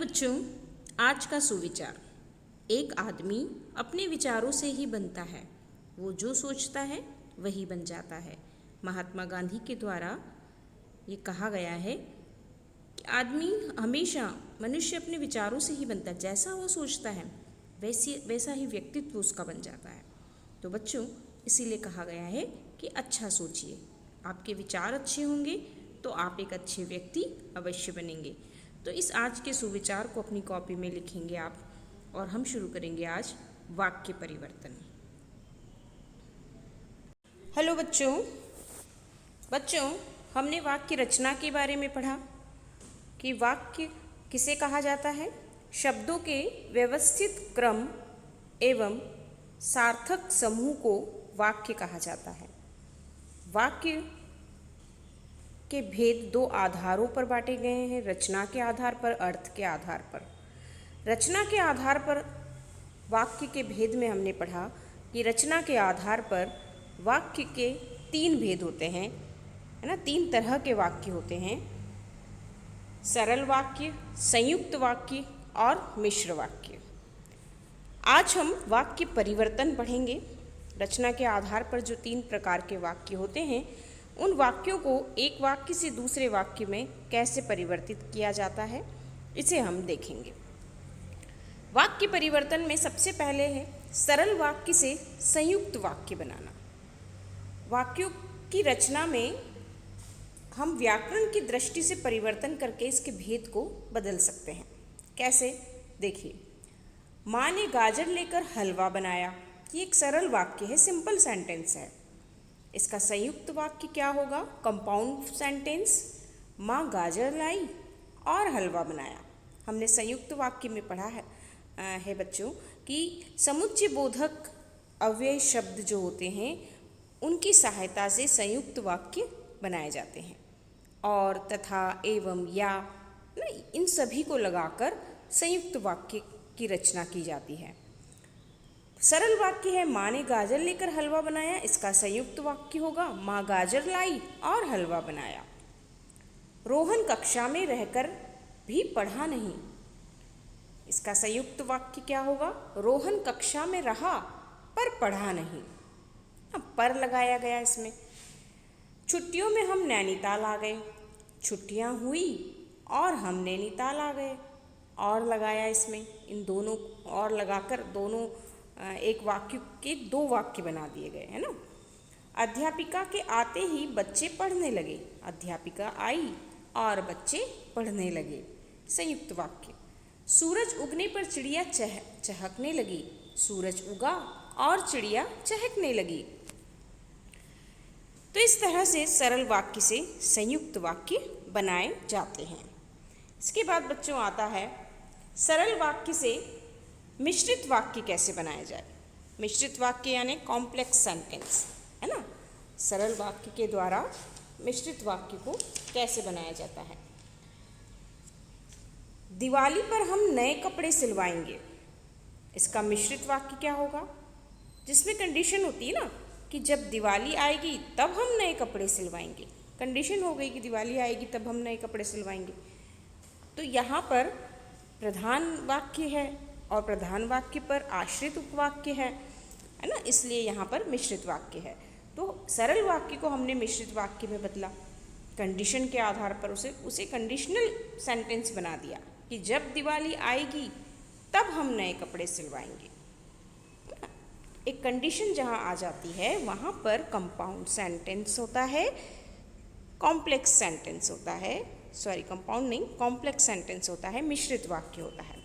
बच्चों, आज का सुविचार। एक आदमी अपने विचारों से ही बनता है। वो जो सोचता है वही बन जाता है। महात्मा गांधी के द्वारा ये कहा गया है कि आदमी हमेशा मनुष्य अपने विचारों से ही बनता है। जैसा वो सोचता है वैसा ही व्यक्तित्व उसका बन जाता है। तो बच्चों, इसीलिए कहा गया है कि अच्छा सोचिए। आपके विचार अच्छे होंगे तो आप एक अच्छे व्यक्ति अवश्य बनेंगे। तो इस आज के सुविचार को अपनी कॉपी में लिखेंगे आप, और हम शुरू करेंगे आज वाक्य परिवर्तन। हेलो बच्चों, हमने वाक्य रचना के बारे में पढ़ा कि वाक्य किसे कहा जाता है। शब्दों के व्यवस्थित क्रम एवं सार्थक समूह को वाक्य कहा जाता है। वाक्य के भेद दो आधारों पर बांटे गए हैं, रचना के आधार पर, अर्थ के आधार पर। रचना के आधार पर वाक्य के भेद में हमने पढ़ा कि रचना के आधार पर वाक्य के तीन भेद होते हैं, है ना। तीन तरह के वाक्य होते हैं: सरल वाक्य, संयुक्त वाक्य और मिश्र वाक्य। आज हम वाक्य परिवर्तन पढ़ेंगे। रचना के आधार पर जो तीन प्रकार के वाक्य होते हैं, उन वाक्यों को एक वाक्य से दूसरे वाक्य में कैसे परिवर्तित किया जाता है, इसे हम देखेंगे। वाक्य परिवर्तन में सबसे पहले है सरल वाक्य से संयुक्त वाक्य बनाना। वाक्यों की रचना में हम व्याकरण की दृष्टि से परिवर्तन करके इसके भेद को बदल सकते हैं। कैसे, देखिए। माँ ने गाजर लेकर हलवा बनाया, ये एक सरल वाक्य है, सिंपल सेंटेंस है। इसका संयुक्त वाक्य क्या होगा? कंपाउंड सेंटेंस, माँ गाजर लाई और हलवा बनाया। हमने संयुक्त वाक्य में पढ़ा है बच्चों कि समुच्चय बोधक अव्यय शब्द जो होते हैं उनकी सहायता से संयुक्त वाक्य बनाए जाते हैं। और, तथा, एवं, या इन सभी को लगाकर संयुक्त वाक्य की रचना की जाती है। सरल वाक्य है माँ ने गाजर लेकर हलवा बनाया, इसका संयुक्त वाक्य होगा माँ गाजर लाई और हलवा बनाया। रोहन कक्षा में रहकर भी पढ़ा नहीं, इसका संयुक्त वाक्य क्या होगा? रोहन कक्षा में रहा पर पढ़ा नहीं। अब पर लगाया गया इसमें। छुट्टियों में हम नैनीताल आ गए, छुट्टियां हुई और हम नैनीताल आ गए। और लगाया इसमें, इन दोनों और लगाकर दोनों एक वाक्य के दो वाक्य बना दिए गए, है ना। अध्यापिका के आते ही बच्चे पढ़ने लगे, अध्यापिका आई और बच्चे पढ़ने लगे, संयुक्त वाक्य। सूरज उगने पर चिड़िया चहकने लगी, सूरज उगा और चिड़िया चहकने लगी। तो इस तरह से सरल वाक्य से संयुक्त वाक्य बनाए जाते हैं। इसके बाद बच्चों आता है सरल वाक्य से मिश्रित वाक्य कैसे बनाया जाए। मिश्रित वाक्य यानी कॉम्प्लेक्स सेंटेंस, है ना। सरल वाक्य के द्वारा मिश्रित वाक्य को कैसे बनाया जाता है। दिवाली पर हम नए कपड़े सिलवाएंगे, इसका मिश्रित वाक्य क्या होगा? जिसमें कंडीशन होती है ना कि जब दिवाली आएगी तब हम नए कपड़े सिलवाएंगे। कंडीशन हो गई कि दिवाली आएगी तब हम नए कपड़े सिलवाएंगे। तो यहाँ पर प्रधान वाक्य है और प्रधान वाक्य पर आश्रित उपवाक्य है ना, इसलिए यहाँ पर मिश्रित वाक्य है। तो सरल वाक्य को हमने मिश्रित वाक्य में बदला, कंडीशन के आधार पर उसे कंडीशनल सेंटेंस बना दिया कि जब दिवाली आएगी तब हम नए कपड़े सिलवाएंगे। एक कंडीशन जहाँ आ जाती है वहाँ पर कंपाउंड सेंटेंस होता है, कॉम्प्लेक्स सेंटेंस होता है, कंपाउंड नहीं, कॉम्प्लेक्स सेंटेंस होता है, मिश्रित वाक्य होता है।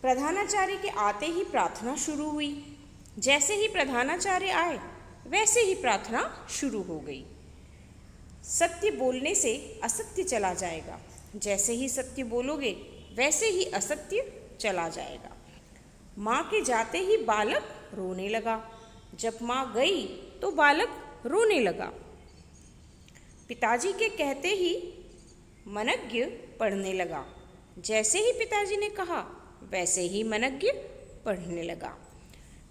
प्रधानाचार्य के आते ही प्रार्थना शुरू हुई, जैसे ही प्रधानाचार्य आए वैसे ही प्रार्थना शुरू हो गई। सत्य बोलने से असत्य चला जाएगा, जैसे ही सत्य बोलोगे वैसे ही असत्य चला जाएगा। माँ के जाते ही बालक रोने लगा, जब माँ गई तो बालक रोने लगा। पिताजी के कहते ही मनज्ञ पढ़ने लगा, जैसे ही पिताजी ने कहा वैसे ही मनज्ञ पढ़ने लगा।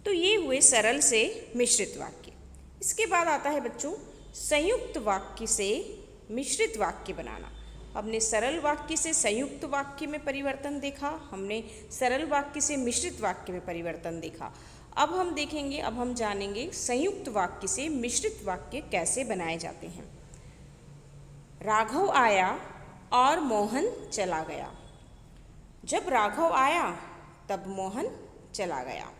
तो ये हुए सरल से मिश्रित वाक्य। इसके बाद आता है बच्चों संयुक्त वाक्य से मिश्रित वाक्य बनाना। हमने सरल वाक्य से संयुक्त वाक्य में परिवर्तन देखा, हमने सरल वाक्य से मिश्रित वाक्य में परिवर्तन देखा। अब हम देखेंगे, अब हम जानेंगे संयुक्त वाक्य से मिश्रित वाक्य कैसे बनाए जाते हैं। राघव आया और मोहन चला गया। जब राघव आया तब मोहन चला गया।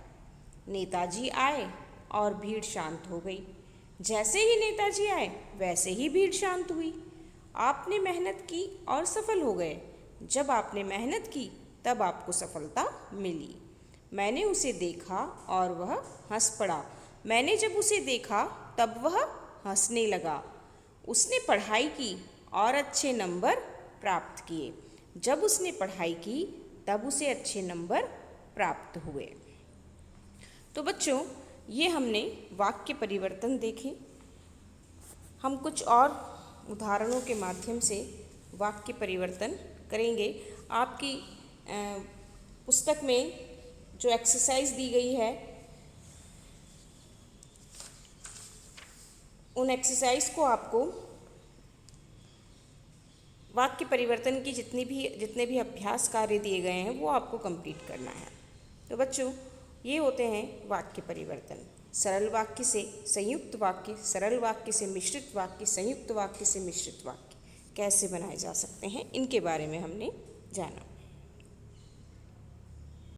नेताजी आए और भीड़ शांत हो गई। जैसे ही नेताजी आए वैसे ही भीड़ शांत हुई। आपने मेहनत की और सफल हो गए। जब आपने मेहनत की तब आपको सफलता मिली। मैंने उसे देखा और वह हंस पड़ा। मैंने जब उसे देखा तब वह हंसने लगा। उसने पढ़ाई की और अच्छे नंबर प्राप्त किए। जब उसने पढ़ाई की तब उसे अच्छे नंबर प्राप्त हुए। तो बच्चों, ये हमने वाक्य परिवर्तन देखे। हम कुछ और उदाहरणों के माध्यम से वाक्य परिवर्तन करेंगे। आपकी पुस्तक में जो एक्सरसाइज दी गई है, उन एक्सरसाइज को आपको वाक्य परिवर्तन की जितने भी अभ्यास कार्य दिए गए हैं वो आपको कंप्लीट करना है। तो बच्चों, ये होते हैं वाक्य परिवर्तन। सरल वाक्य से संयुक्त वाक्य, सरल वाक्य से मिश्रित वाक्य, संयुक्त वाक्य से मिश्रित वाक्य कैसे बनाए जा सकते हैं, इनके बारे में हमने जाना।